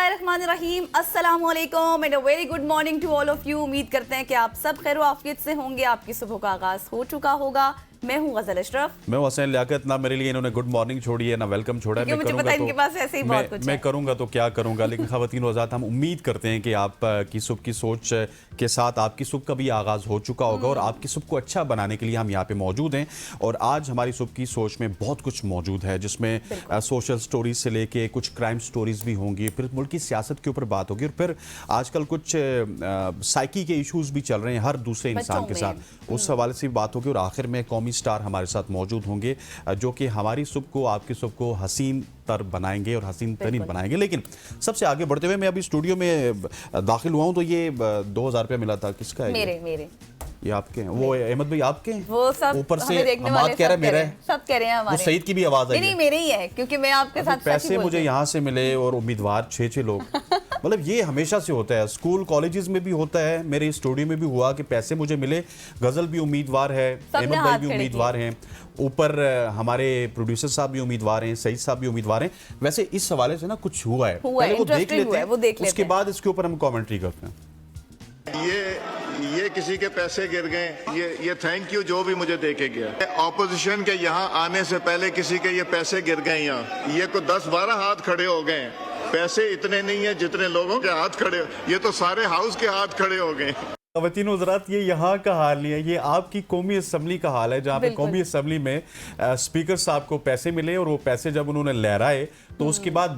बिस्मिल्लाहिर्रहमानिर्रहीम, अस्सलाम वालेकुम and a very good morning to all of you. उम्मीद करते हैं कि आप सब खैर आफियत से होंगे। आपकी सुबह का आगाज हो चुका होगा। मैं हूँ गजल अशरफ। मैं हसैन लियाकत। ना मेरे लिए इन्होंने गुड मॉर्निंग छोड़ी है ना वेलकम छोड़ा है। मुझे पता है इनके पास ऐसे ही बहुत कुछ है। मैं करूंगा तो क्या करूंगा, लेकिन ख़वातीन व हज़रात, हम उम्मीद करते हैं कि आप की सुबह की सोच के साथ आपकी सुबह का भी आगाज़ हो चुका होगा और आपकी सुबह को अच्छा बनाने के लिए हम यहाँ पे मौजूद हैं। और आज हमारी सुबह की सोच में बहुत कुछ मौजूद है, जिसमें सोशल स्टोरीज से लेके कुछ क्राइम स्टोरीज भी होंगी, फिर मुल्क की सियासत के ऊपर बात होगी और फिर आजकल कुछ साइकी के इशूज़ भी चल रहे हैं हर दूसरे इंसान के साथ, उस हवाले से भी बात होगी। और आखिर में कौमी स्टार हमारे साथ मौजूद होंगे जो कि हमारी सुबह को, आपकी सुबह को हसीन तर बनाएंगे और हसीन तरीन बनाएंगे। लेकिन सबसे आगे बढ़ते हुए, मैं अभी स्टूडियो में दाखिल हुआ हूं तो ये 2000 रुपया मिला था। किसका है? मेरे ये आपके हैं? वो अहमद भाई आपके हैं? वो सब ऊपर से हमाद कह रहा है मेरा है, सब कह रहे हैं हमारे। वो सईद की भी आवाज आई नहीं मेरे ही है, क्योंकि मैं आपके साथ पैसे मुझे यहाँ से मिले और उम्मीदवार 6 लोग मतलब ये हमेशा से होता है, स्कूल कॉलेजेस में भी होता है, मेरे स्टूडियो में भी हुआ कि पैसे मुझे मिले। गजल भी उम्मीदवार है, अहमद भाई भी उम्मीदवार हैं, ऊपर हमारे प्रोड्यूसर साहब भी उम्मीदवार हैं, सईद साहब भी उम्मीदवार हैं। वैसे इस हवाले से ना कुछ हुआ है, पहले वो देख लेते हैं, उसके बाद इसके ऊपर हम कमेंट्री करते हैं। ये किसी के पैसे गिर गए, ये थैंक यू जो भी मुझे दे के गया। ऑपोजिशन के यहाँ आने से पहले किसी के ये पैसे गिर गए, यहाँ ये को 10-12 हाथ खड़े हो गए। पैसे इतने नहीं है जितने लोगों के हाथ खड़े, ये तो सारे हाउस के हाथ खड़े हो गए। ख़वातीन हज़रात, ये यहाँ का हाल नहीं है, ये आपकी कौमी असम्बली का हाल है, जहाँ पे कौमी असम्बली में स्पीकर साहब को पैसे मिले और वो पैसे जब उन्होंने लहराए तो उसके बाद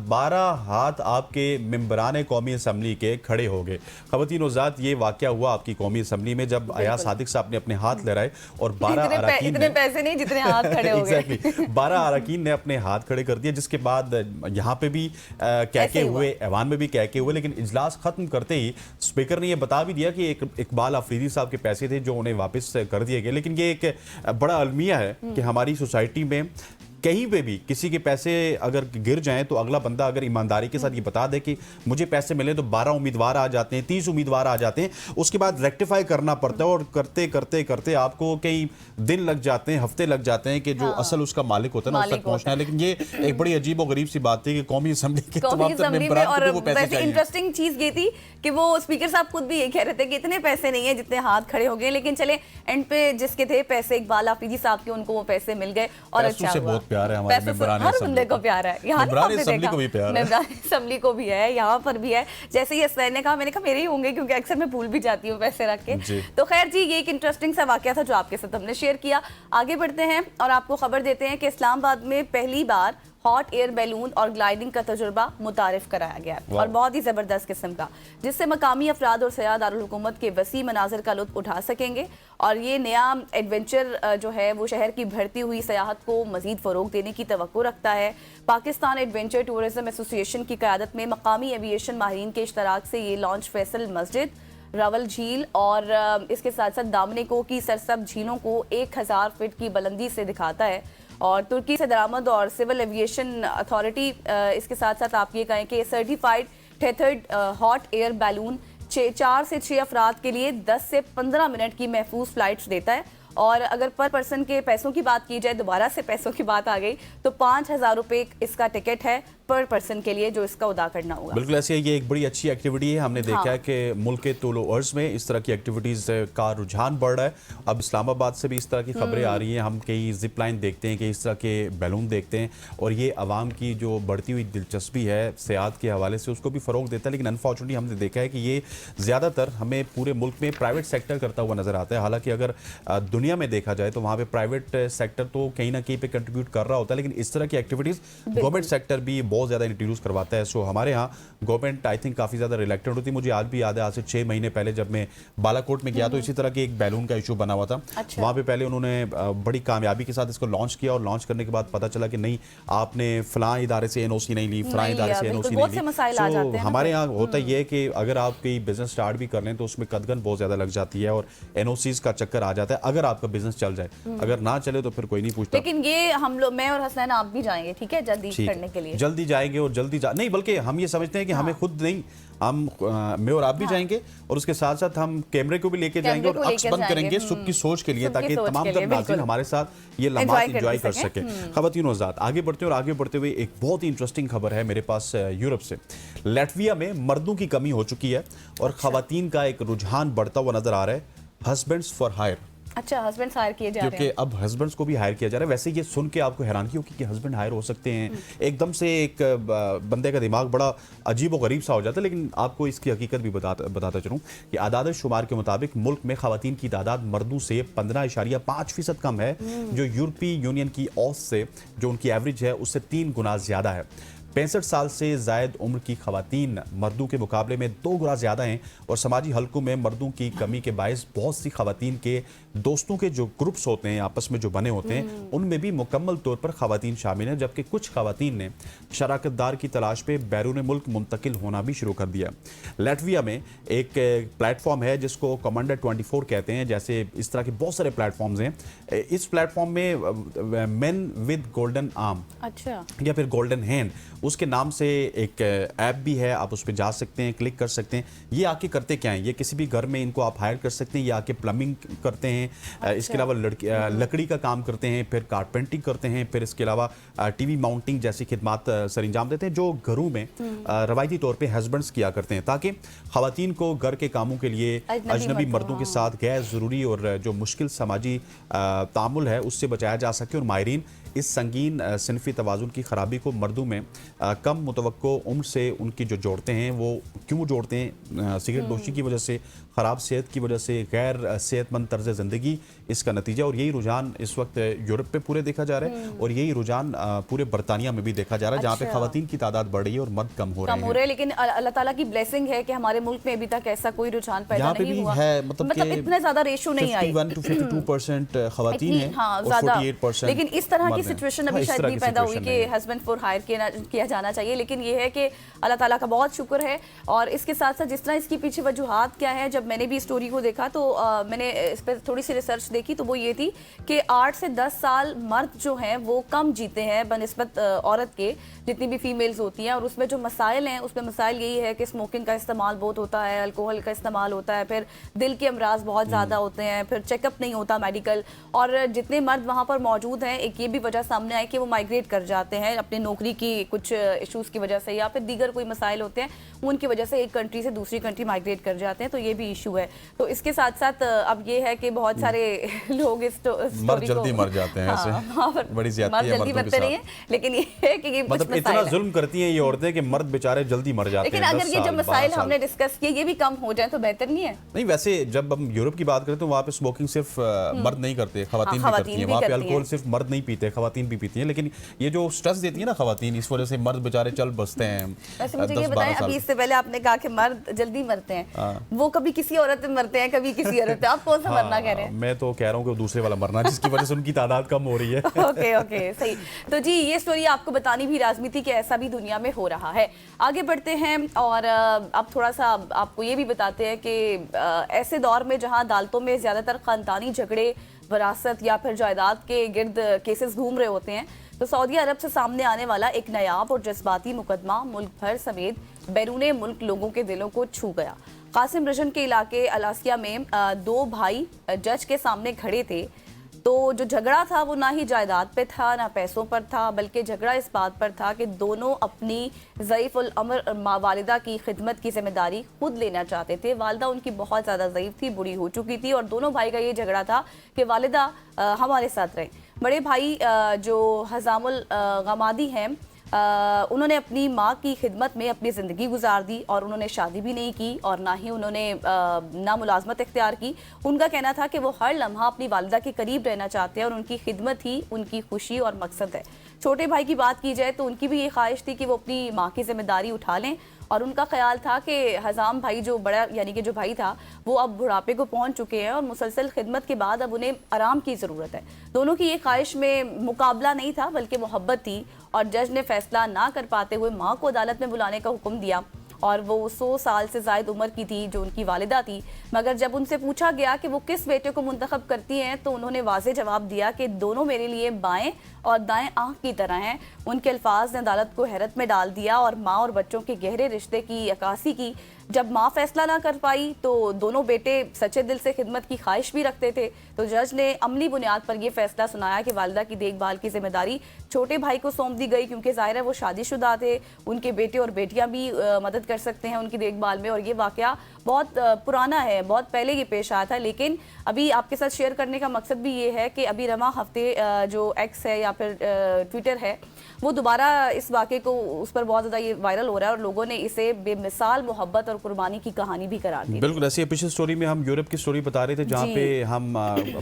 12 हाथ आपके मेंबरान कौमी असम्बली के खड़े हो गए। ख़वातीन हज़रात, ये वाक़या हुआ आपकी कौमी असम्बली में जब अयाज सादिक साहब ने अपने हाथ लहराए और 12 अरकान इतने पैसे नहीं जितने हाथ खड़े हो गए। एग्जैक्टली 12 अरकान ने अपने हाथ खड़े कर दिए, जिसके बाद यहाँ पे भी कहके हुए, ऐवान में भी कहके हुए, लेकिन इजलास खत्म करते ही स्पीकर ने यह बता भी दिया कि एक इकबाल अफरीदी साहब के पैसे थे जो उन्हें वापस कर दिए गए। लेकिन ये एक बड़ा अलमिया है कि हमारी सोसाइटी में कहीं पे भी किसी के पैसे अगर गिर जाएं तो अगला बंदा अगर ईमानदारी के साथ ये बता दे कि मुझे पैसे मिले, तो 12 उम्मीदवार आ जाते हैं, 30 उम्मीदवार आ जाते हैं, उसके बाद रेक्टिफाई करना पड़ता है और करते करते करते आपको कई दिन लग जाते हैं, हफ्ते लग जाते हैं कि जो असल उसका मालिक होता है ना उस तक पहुंचना है। लेकिन ये एक बड़ी अजीब और गरीब सी बात थी कि कौमी असम्बली के तमाम मेंबरान को वो पैसे चाहिए। इंटरेस्टिंग चीज ये थी कि वो स्पीकर साहब खुद भी ये कह रहे थे कि इतने पैसे नहीं है जितने हाथ खड़े हो गए, लेकिन चले एंड पे जिसके थे पैसे इकबाल अफरीदी साहब के, उनको वो पैसे मिल गए और अच्छा हुआ। बहुत प्यार है हमारे हर बंदे को प्यार है, यहाँ असेंबली को भी प्यार है, मेंबरान असेंबली को भी है, यहाँ पर भी है। जैसे ही असलैन ने कहा, मैंने कहा मेरे ही होंगे क्योंकि अक्सर मैं भूल भी जाती हूँ पैसे रख के। तो खैर जी, ये एक इंटरेस्टिंग सा वाकया था जो आपके साथ हमने शेयर किया। आगे बढ़ते हैं और आपको खबर देते हैं कि इस्लामाबाद में पहली बार हॉट एयर बैलून और ग्लाइडिंग का तजुर्बा मुतारिफ कराया गया और बहुत ही जबरदस्त किस्म का, जिससे मकामी अफराद और सयाह दारुल हुकूमत के वसी मनाजर का लुत्फ उठा सकेंगे। और ये नया एडवेंचर जो है वो शहर की बढ़ती हुई सयाहत को मजीद फ़रोग देने की तवक्को रखता है। पाकिस्तान एडवेंचर टूरिज्म एसोसिएशन की क़यादत में मकामी एविएशन माहिरीन के इश्तराक से ये लॉन्च फैसल मस्जिद, रावल झील और इसके साथ साथ दामनिको की सरसब झीलों को 1000 फीट की बुलंदी से दिखाता है। और तुर्की से दरामद और सिविल एविएशन अथॉरिटी इसके साथ साथ आप ये कहें कि certified tethered hot air balloon 4 से 6 अफराद के लिए 10 से 15 मिनट की महफूज फ्लाइट्स देता है। और अगर पर पर्सन के पैसों की बात की जाए, दोबारा से पैसों की बात आ गई, तो 5000 रुपये इसका टिकट है पर पर्सन के लिए जो इसका अदा करना होगा। बिल्कुल ऐसे ये एक बड़ी अच्छी एक्टिविटी है। हमने देखा है कि मुल्क के तूलो अर्ज में इस तरह की एक्टिविटीज़ का रुझान बढ़ रहा है। अब इस्लामाबाद से भी इस तरह की खबरें आ रही हैं, हम कई जिप लाइन देखते हैं कि इस तरह के बैलून देखते हैं और ये आवाम की जो बढ़ती हुई दिलचस्पी है सेहत के हवाले से उसको भी फ़रोग देता है। लेकिन अनफॉर्चुनेटली हमने देखा है कि ये ज़्यादातर हमें पूरे मुल्क में प्राइवेट सेक्टर करता हुआ नज़र आता है। हालांकि अगर दुनिया में देखा जाए तो वहाँ पे प्राइवेट सेक्टर तो कहीं ना कहीं पे कंट्रीब्यूट कर रहा होता है, लेकिन इस तरह की एक्टिविटीज़ गवर्नमेंट सेक्टर भी बहुत ज़्यादा इंट्रोड्यूस करवाता है। सो हमारे यहाँ गवर्नमेंट आई थिंक काफ़ी ज़्यादा रिलेक्टेड होती है। मुझे आज भी याद है, आज से 6 महीने पहले जब मैं बालाकोट में गया तो इसी तरह के एक बैलून का इशू बना हुआ था। वहाँ पे पहले उन्होंने बड़ी कामयाबी के साथ इसको लॉन्च किया और लॉन्च करने के बाद पता चला कि नहीं, आपने फलां इदारे से एनओसी नहीं ली, फलां इदारे से एनओसी नहीं ली। तो हमारे यहाँ होता ये है कि अगर आप कोई बिजनेस स्टार्ट भी कर लें तो उसमें कदगन बहुत ज़्यादा लग जाती है और एनओसीज का चक्कर आ जाता है। अगर आपका बिजनेस चल जाए, अगर ना चले तो फिर कोई नहीं पूछता। लेकिन ये हम लोग, मैं और हसनैन आप भी जाएंगे, ठीक है, जल्दी ठीक, करने के लिए। जल्दी जाएंगे और जल्दी नहीं, बल्कि हम ये समझते हैं कि हमें खुद नहीं, हम मैं और आप भी जाएंगे और उसके साथ साथ हम कैमरे को भी लेके जाएंगे और अक्स बंद करेंगे सुख की सोच के लिए, ताकि तमाम तर नाज़रीन हमारे साथ ये लम्हात एंजॉय कर सके। ख़वातीन और हज़रात, आगे बढ़ते हैं और आगे बढ़ते हुए एक बहुत ही इंटरेस्टिंग खबर है मेरे पास यूरोप से। लैटविया में मर्दों की कमी हो चुकी है और ख़वातीन का एक रुझान बढ़ता हुआ नजर आ रहा है, हस्बैंड्स फॉर हायर। अच्छा, हस्बैंड हायर किए जा रहे हैं, क्योंकि अब हस्बैंड्स को भी हायर किया जा रहा है। वैसे ये सुन के आपको हैरानगी होगी कि हस्बैंड हायर हो सकते हैं, एकदम से एक बंदे का दिमाग बड़ा अजीब व गरीब सा हो जाता है। लेकिन आपको इसकी हकीकत भी बताता चलूँ कि आदाद शुमार के मुताबिक मुल्क में खवातीन की तादाद मर्दों से 15.5% कम है, जो यूरोपीय यूनियन की औसत से, जो उनकी एवरेज है, उससे 3 गुना ज़्यादा है। 65 साल से जायद उम्र की खवातीन मर्दों के मुकाबले में 2 गुना ज़्यादा हैं और समाजी हलकों में मर्दों की कमी के बायस बहुत सी खवातीन के दोस्तों के जो ग्रुप्स होते हैं, आपस में जो बने होते हैं, उनमें भी मुकम्मल तौर पर खवातीन शामिल हैं, जबकि कुछ खवातीन ने शराकतदार की तलाश पे बैरून मुल्क मुंतकिल होना भी शुरू कर दिया। लैटविया में एक प्लेटफॉर्म है जिसको कमांडर 24 कहते हैं, जैसे इस तरह के बहुत सारे प्लेटफॉर्म्स हैं। इस प्लेटफॉर्म में मेन विद गोल्डन आर्म, अच्छा, या फिर गोल्डन हैंड, उसके नाम से एक ऐप भी है, आप उस पर जा सकते हैं, क्लिक कर सकते हैं। ये आके करते क्या हैं, ये किसी भी घर में इनको आप हायर कर सकते हैं, ये आके प्लम्बिंग करते हैं, इसके अलावा लकड़ी का काम करते हैं, फिर कारपेंटिंग करते हैं, फिर इसके अलावा टीवी माउंटिंग जैसी खिदमात सरंजाम देते हैं, जो घरों में रवायती तौर पे हस्बैंड्स किया करते हैं, ताकि खवातीन को घर के कामों के लिए अजनबी मर्दों के साथ गैर ज़रूरी और जो मुश्किल समाजी तामुल है उससे बचाया जा सके। और माहिरीन इस संगीन सिनफी तवाज़ुन की खराबी को मर्दों में कम मुतवक्को उम्र से उनकी जो जोड़ते हैं, वो क्यों जोड़ते हैं? सिगरेट नोशी की वजह से, ख़राब सेहत की वजह से, गैर सेहतमंद तर्ज ज़िंदगी इसका नतीजा। और यही रुझान इस वक्त यूरोप पे पूरे देखा जा रहा है और यही रुझान पूरे बरतानिया में भी देखा जा रहा है, जहाँ पे खवातीन की तादाद बढ़ रही है और मर्द कम हो रहे हैं। लेकिन अल्लाह ताला की ब्लेसिंग है कि हमारे मुल्क में अभी तक ऐसा कोई रुझान पैदा नहीं हुआ है, मतलब इतना ज़्यादा रेशो नहीं आई, 51 to 52% खवातीन हैं और 48%। लेकिन इस तरह की सिचुएशन अभी शायद नहीं पैदा हुई कि हस्बैंड फॉर हायर किया जाना चाहिए। लेकिन ये है कि अल्लाह ताला का बहुत शुक्र है। और इसके साथ साथ जिस तरह इसकी पीछे वजूहात क्या है, जब मैंने भी स्टोरी को देखा तो मैंने इस पर थोड़ी सी रिसर्च देखी, तो वो ये थी कि 8 से 10 साल मर्द जो हैं वो कम जीते हैं बनिस्बत औरत के, जितनी भी फीमेल्स होती हैं। और उसमें जो मसाइल हैं, उसमें मसाइल यही है कि स्मोकिंग का इस्तेमाल बहुत होता है, अल्कोहल का इस्तेमाल होता है, फिर दिल के अमराज बहुत ज़्यादा होते हैं, फिर चेकअप नहीं होता मेडिकल। और जितने मर्द वहाँ पर मौजूद हैं, एक ये भी वजह सामने आई कि वो माइग्रेट कर जाते हैं अपनी नौकरी की कुछ इशूज़ की वजह से, या फिर दीगर कोई मसाइल होते हैं उनकी वजह से एक कंट्री से दूसरी कंट्री माइग्रेट कर जाते हैं। तो ये भी इशू है। तो इसके साथ साथ अब ये है कि बहुत सारे लोग इस स्टोरी जल्दी मर जाते हैं, ऐसे बड़ी ज्यादती है मर्दों के साथ। लेकिन ये है कि ये मतलब इतना जुल्म करती हैं ये औरतें कि मर्द बेचारे जल्दी मर जाते हैं। लेकिन अगर ये जो मसाइल हमने डिस्कस किए ये भी कम हो जाए तो बेहतर नहीं है? नहीं, वैसे जब हम यूरोप की बात करें तो वहाँ पे स्मोकिंग सिर्फ मर्द नहीं करते, खवातीन भी करती हैं। वहाँ पे अल्कोहल सिर्फ मर्द नहीं पीते, खवातीन भी पीती हैं। लेकिन ये जो स्ट्रेस देती है ना खवातीन, इस वजह से मर्द बेचारे चल बसते हैं। वैसे मुझे ये बताएं, अभी इससे पहले आपने कहा कि मर्द जल्दी मरते हैं, वो कभी किसी औरत पे मरते हैं, कभी किसी औरत पे, आप कौन सा मरना कह रहे हैं? मैं तो कह रहा हूँ कि दूसरे वाला मरना, जिसकी वजह से उनकी तादाद कम हो रही है। ओके, सही। तो जी ये स्टोरी आपको बतानी भी लाजमी थी कि ऐसा भी दुनिया में हो रहा है। आगे बढ़ते हैं और अब थोड़ा सा आपको ये भी बताते हैं कि ऐसे दौर में जहां अदालतों में ज़्यादातर ख़ानदानी झगड़े, विरासत या फिर जायदाद के गिर्द केसेस घूम रहे होते हैं, तो सऊदी अरब से सामने आने वाला एक नायाब और जज्बाती मुकदमा मुल्क भर समेत बैरूने मुल्क लोगों के दिलों को छू गया। कासिम रजन के इलाके अलास्किया में 2 भाई जज के सामने खड़े थे। तो जो झगड़ा था वो ना ही जायदाद पे था ना पैसों पर था, बल्कि झगड़ा इस बात पर था कि दोनों अपनी ज़ईफ़ उल अमर वालिदा की खिदमत की जिम्मेदारी खुद लेना चाहते थे। वालिदा उनकी बहुत ज़्यादा ज़ईफ़ थी, बूढ़ी हो चुकी थी, और दोनों भाई का ये झगड़ा था कि वालिदा हमारे साथ रहे। बड़े भाई जो हज़ामुल गमादी हैं, उन्होंने अपनी माँ की खिदमत में अपनी ज़िंदगी गुजार दी और उन्होंने शादी भी नहीं की और ना ही उन्होंने ना मुलाजमत इख्तियार की। उनका कहना था कि वो हर लम्हा अपनी वालिदा के करीब रहना चाहते हैं और उनकी खिदमत ही उनकी खुशी और मकसद है। छोटे भाई की बात की जाए तो उनकी भी ये ख्वाहिश थी कि वो अपनी माँ की जिम्मेदारी उठा लें, और उनका ख्याल था कि हज़ाम भाई जो बड़ा यानी कि जो भाई था वो अब बुढ़ापे को पहुंच चुके हैं और मुसलसल खिदमत के बाद अब उन्हें आराम की ज़रूरत है। दोनों की ये ख्वाहिश में मुकाबला नहीं था बल्कि मोहब्बत थी, और जज ने फैसला ना कर पाते हुए माँ को अदालत में बुलाने का हुक्म दिया और वो 100 साल से ज़ायद उम्र की थी जो उनकी वालिदा थी। मगर जब उनसे पूछा गया कि वो किस बेटे को मुंतखब करती हैं तो उन्होंने वाज़े जवाब दिया कि दोनों मेरे लिए बाएं और दाएं आंख की तरह हैं। उनके अल्फाज ने अदालत को हैरत में डाल दिया और माँ और बच्चों के गहरे रिश्ते की अक्कासी की। जब माँ फैसला ना कर पाई तो दोनों बेटे सच्चे दिल से खिदमत की ख्वाहिश भी रखते थे, तो जज ने अमली बुनियाद पर यह फैसला सुनाया कि वालिदा की देखभाल की जिम्मेदारी छोटे भाई को सौंप दी गई, क्योंकि ज़ाहिर है वो शादीशुदा थे, उनके बेटे और बेटियां भी मदद कर सकते हैं उनकी देखभाल में। और ये वाकया बहुत पुराना है, बहुत पहले ये पेश आया था, लेकिन अभी आपके साथ शेयर करने का मकसद भी ये है कि अभी रमा हफ्ते जो एक्स है या फिर ट्विटर है वो दोबारा इस वाक़े को उस पर बहुत ज़्यादा ये वायरल हो रहा है और लोगों ने इसे बेमिसाल मोहब्बत और कुर्बानी की कहानी भी करार दी। बिल्कुल ऐसी पिछली स्टोरी में हम यूरोप की स्टोरी बता रहे थे जहाँ पे हम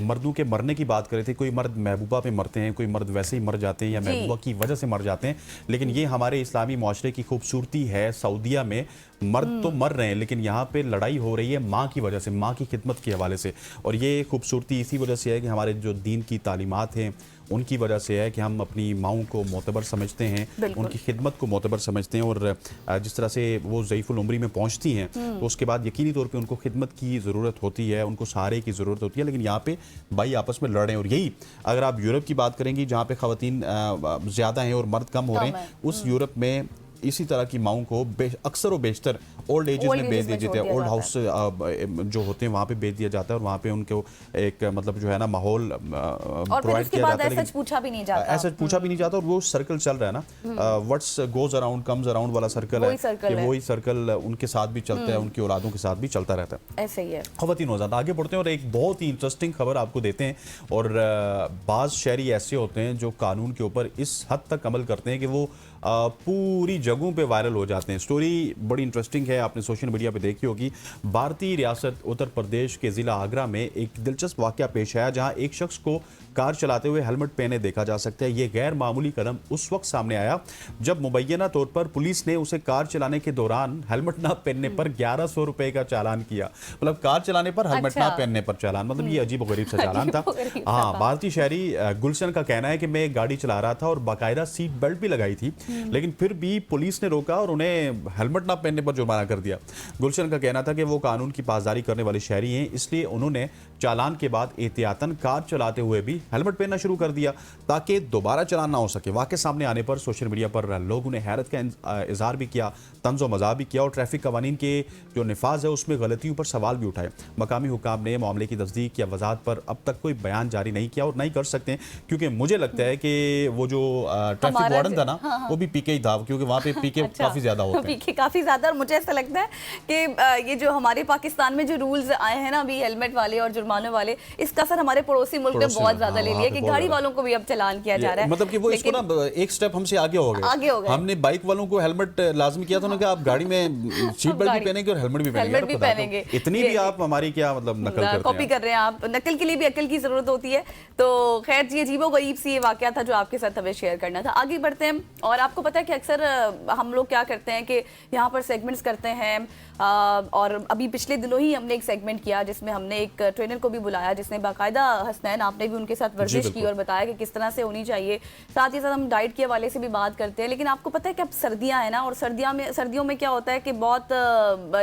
मर्दों के मरने की बात कर रहे थे। कोई मर्द महबूबा पे मरते हैं, कोई मर्द वैसे ही मर जाते हैं या महबूबा की वजह से मर जाते हैं, लेकिन ये हमारे इस्लामी माशरे की खूबसूरती है। सऊदिया में मर्द तो मर रहे हैं लेकिन यहाँ पे लड़ाई हो रही है माँ की वजह से, माँ की खिदमत के हवाले से। और ये खूबसूरती इसी वजह से है कि हमारे जो दीन की तालीमात हैं उनकी वजह से है कि हम अपनी माँओं को मोतबर समझते हैं, उनकी खिदमत को मोतबर समझते हैं। और जिस तरह से वो ज़ईफ़ुल उम्री में पहुँचती हैं तो उसके बाद यकीनी तौर पे उनको खिदमत की ज़रूरत होती है, उनको सहारे की ज़रूरत होती है। लेकिन यहाँ पे भाई आपस में लड़ रहे हैं। और यही अगर आप यूरोप की बात करेंगी जहाँ पे ख़वातीन ज़्यादा हैं और मर्द कम हो रहे हैं, उस यूरोप में इसी तरह की माओं को अक्सर व बेशतर ओल्ड एजेस में भेज दिया जाता है। ओल्ड हाउस जो होते हैं वहाँ पे भेज दिया जाता है और वहाँ पे उनको एक मतलब जो है ना माहौल प्रोवाइड किया जाता है। ऐसा पूछा भी नहीं जाता, ऐसा पूछा भी नहीं जाता। और वो सर्कल चल रहा है ना, what's goes around comes around वाला सर्कल है, वही सर्कल उनके साथ भी चलता है, उनकी औलादों के साथ भी चलता रहता है। ऐसे ही है। ख़वातीन नौज़ाद आगे बढ़ते हैं और एक बहुत ही इंटरेस्टिंग खबर आपको देते हैं। और बाज़ शहरी ऐसे होते हैं जो कानून के ऊपर इस हद तक अमल करते हैं कि वो पूरी जगहों पे वायरल हो जाते हैं। स्टोरी बड़ी इंटरेस्टिंग है, आपने सोशल मीडिया पे देखी होगी। भारतीय रियासत उत्तर प्रदेश के ज़िला आगरा में एक दिलचस्प वाक़या पेश आया जहां एक शख्स को कार चलाते हुए हेलमेट पहने देखा जा सकता है। ये गैर मामूली कदम उस वक्त सामने आया जब मुबैना तौर पर पुलिस ने उसे कार चलाने के दौरान हेलमेट ना पहनने पर 1100 रुपए का चालान किया। मतलब कार चलाने पर हेलमेट ना पहनने पर चालान, मतलब ये अजीब गरीब सा चालान था। हाँ, भारतीय शहरी गुलशन का कहना है कि मैं एक गाड़ी चला रहा था और बाकायदा सीट बेल्ट भी लगाई थी, लेकिन फिर भी पुलिस ने रोका और उन्हें हेलमेट ना पहनने पर जुर्माना कर दिया। गुलशन का कहना था कि वो कानून की पासदारी करने वाले शहरी हैं, इसलिए उन्होंने चालान के बाद एहतियातन कार चलाते हुए भी हेलमेट पहनना शुरू कर दिया ताकि दोबारा चलान ना हो सके। वाक़या सामने आने पर सोशल मीडिया पर लोगों ने हैरत का इजहार भी किया, तंज़ो मज़ाक भी किया और ट्रैफिक कवानीन के जो निफाज है उसमें गलतियों पर सवाल भी उठाए। मकामी हुकाम ने मामले की तस्दीक या वजाहत पर अब तक कोई बयान जारी नहीं किया और नहीं कर सकते हैं, क्योंकि मुझे लगता है कि वो जो ट्रैफिक वार्डन था ना वो भी पीके ही था, क्योंकि वहाँ पे पीके काफ़ी ज़्यादा होते हैं। पीके काफ़ी ज़्यादा। और मुझे ऐसा लगता है कि ये जो हमारे पाकिस्तान में जो रूल्स आए हैं ना अभी हेलमेट वाले और जुर्माने वाले, इसका असर हमारे पड़ोसी मुल्क ने बहुत ज़्यादा ले लिया कि गाड़ी वालों को भी अब चालान किया जा रहा है। मतलब कि वो इसको ना एक स्टेप हमसे आगे हो गए। हमने बाइक वालों को हेलमेट लाजमी किया था ना कि आप गाड़ी में सीट बेल्ट भी पहनेंगे और हेलमेट भी पहनेंगे। इतनी भी आप हमारी क्या मतलब नकल करते हैं, कॉपी कर रहे हैं आप। नकल के लिए भी अकल की जरूरत होती है। तो खैर जी, अजीबोगरीब सी ये वाकया था जो आपके साथ हमें शेयर करना था। आगे बढ़ते हैं। और आपको पता है कि अक्सर हम लोग क्या करते हैं कि यहाँ पर सेगमेंट्स करते हैं और अभी पिछले दिनों ही हमने एक सेगमेंट किया जिसमें हमने एक ट्रेनर को भी बुलाया जिसने बाकायदा, हसनैन आपने भी उनके साथ वर्जिश की और बताया कि किस तरह से होनी चाहिए। साथ ही साथ हम डाइट के हवाले से भी बात करते हैं। लेकिन आपको पता है कि अब सर्दियां हैं ना, और सर्दियों में क्या होता है कि बहुत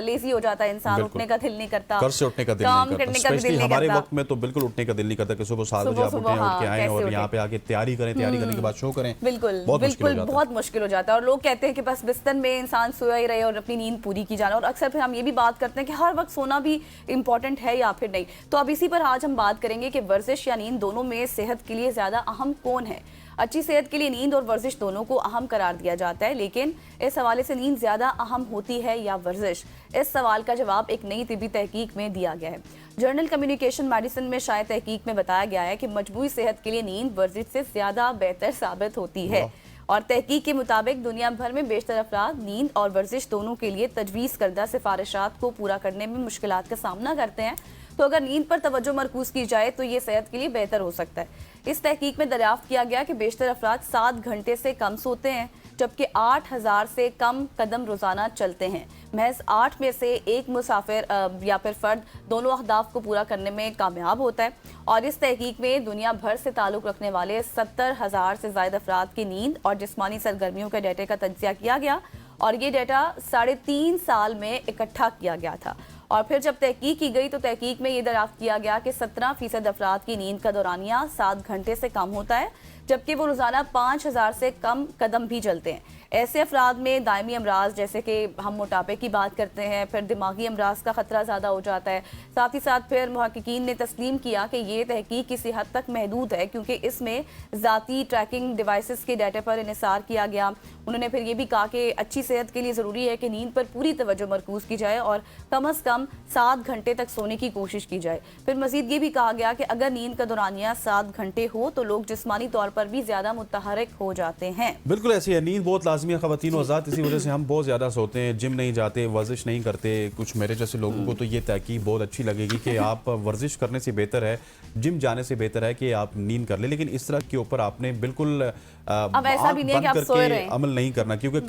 लेजी हो जाता है इंसान, उठने का दिल नहीं करता, घर से उठने का दिल नहीं करता। हमारे वक्त में तो बिल्कुल उठने का दिल नहीं करता कि सुबह 7 बजे आप उठें, उठ के आएं और यहाँ पे आके तैयारी करें, तैयारी करने के बाद शो करें। बिल्कुल बहुत मुश्किल हो जाता है। और लोग कहते हैं कि बस बिस्तर में इंसान सोया ही रहे और अपनी नींद पूरी की जाना। और अक्सर फिर हम ये भी बात करते हैं कि हर वक्त सोना भी इंपॉर्टेंट है या फिर नहीं। तो अब इसी पर आज हम बात करेंगे कि वर्जिश या नींद दोनों में सेहत के लिए ज्यादा अहम कौन है। अच्छी सेहत के लिए नींद और वर्जिश दोनों को अहम करार दिया जाता है, लेकिन इस हवाले से नींद ज्यादा अहम होती है या वर्जिश? इस सवाल का जवाब एक नई तिब्बी तहकीक में दिया गया है। जर्नल कम्युनिकेशन मेडिसिन में शायद तहकीक में बताया गया है कि मजबूरी सेहत के लिए नींद वर्जिश से ज्यादा बेहतर साबित होती है। और तहकीक के मुताबिक दुनिया भर में बेशतर अफराद नींद और वर्जिश दोनों के लिए तजवीज़ करदा सिफारिशात को पूरा करने में मुश्किलात का सामना करते हैं। तो अगर नींद पर तवज्जो मरकूज की जाए तो ये सेहत के लिए बेहतर हो सकता है। इस तहकीक में दरियाफ्त किया गया कि बेशतर अफराद 7 घंटे से कम सोते हैं, जबकि 8000 से कम कदम रोजाना चलते हैं। महज 8 में से एक मुसाफिर या फिर फर्द दोनों अहदाफ को पूरा करने में कामयाब होता है। और इस तहकीक में दुनिया भर से ताल्लुक़ रखने वाले 70,000 से ज़ायद अफराद की नींद और जिस्मानी सरगर्मियों के डाटे का तज्जिया किया गया और ये डाटा 3.5 साल में इकट्ठा किया गया था। और फिर जब तहकीक की गई तो तहकीक में ये दरियाफ्त किया गया कि 17% अफराद की नींद का दौरानिया 7 घंटे से कम होता है, जबकि वो रोज़ाना 5000 से कम कदम भी चलते हैं। ऐसे अफराद में दायमी अमराज जैसे कि हम मोटापे की बात करते हैं, फिर दिमागी अमराज का ख़तरा ज़्यादा हो जाता है। साथ ही साथ फिर मुहक्किकीन ने तस्लीम किया कि ये तहकीक किसी हद तक महदूद है, क्योंकि इसमें ज़ाती ट्रैकिंग डिवाइसेस के डाटा पर इन्हिसार किया गया। उन्होंने फिर ये भी कहा कि अच्छी सेहत के लिए ज़रूरी है कि नींद पर पूरी तवज्जो मरकूज़ की जाए और कम से कम 7 घंटे तक सोने की कोशिश की जाए। फिर मज़ीद ये भी कहा गया कि अगर नींद का दौरानिया 7 घंटे हो तो लोग जिस्मानी तौर पर भी ज़्यादा मुतहरिक हो जाते हैं। बिल्कुल ऐसी है, नींद बहुत लाजमी है ख़वातीन और आज़ाद, इसी वजह से हम बहुत ज़्यादा सोते हैं, जिम नहीं जाते, वर्जिश नहीं करते। कुछ मेरे जैसे लोगों को तो ये तहकीक बहुत अच्छी लगेगी कि आप वर्जिश करने से बेहतर है, जिम जाने से बेहतर है कि आप नींद कर ले, लेकिन इस तरह के ऊपर आपने बिल्कुल अब ऐसा भी नहीं है कि आप सोए रहे हैं। अमल नहीं करना, क्योंकि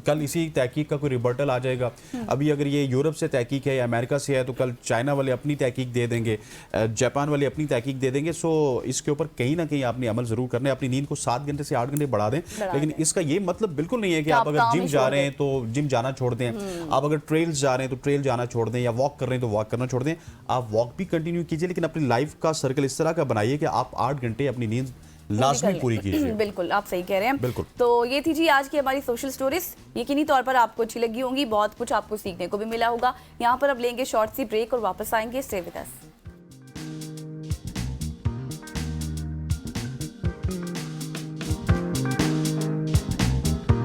कल इसी तहकीक का कोई रिबर्टल आ जाएगा। अभी अगर ये यूरोप से तहकीक है या अमेरिका से है तो कल चाइना वाले अपनी तहकीक दे देंगे, जापान वाले अपनी तहकीक दे देंगे। सो इसके ऊपर कहीं ना कहीं आपने अमल जरूर करना है। अपनी नींद को 7 घंटे से 8 घंटे बढ़ा दें, लेकिन इसका ये मतलब बिल्कुल नहीं है कि आप अगर जिम जा रहे हैं तो जिम जाना छोड़ दें, आप अगर ट्रेल्स जा रहे हैं तो ट्रेल जाना छोड़ दें, या वॉक कर रहे हैं तो वॉक करना छोड़ दें। आप वॉक भी कंटिन्यू कीजिए, लेकिन अपनी लाइफ का सर्कल इस तरह का बनाइए कि आप 8 घंटे अपनी नींद लाजमी पूरी कीजिए। बिल्कुल, आप सही कह रहे हैं। बिल्कुल। तो ये थी जी आज की हमारी सोशल स्टोरीज। यकीनी तौर पर आपको अच्छी लगी होंगी, बहुत कुछ आपको सीखने को भी मिला होगा। यहाँ पर अब लेंगे शॉर्ट सी ब्रेक और वापस आएंगे। Stay with us.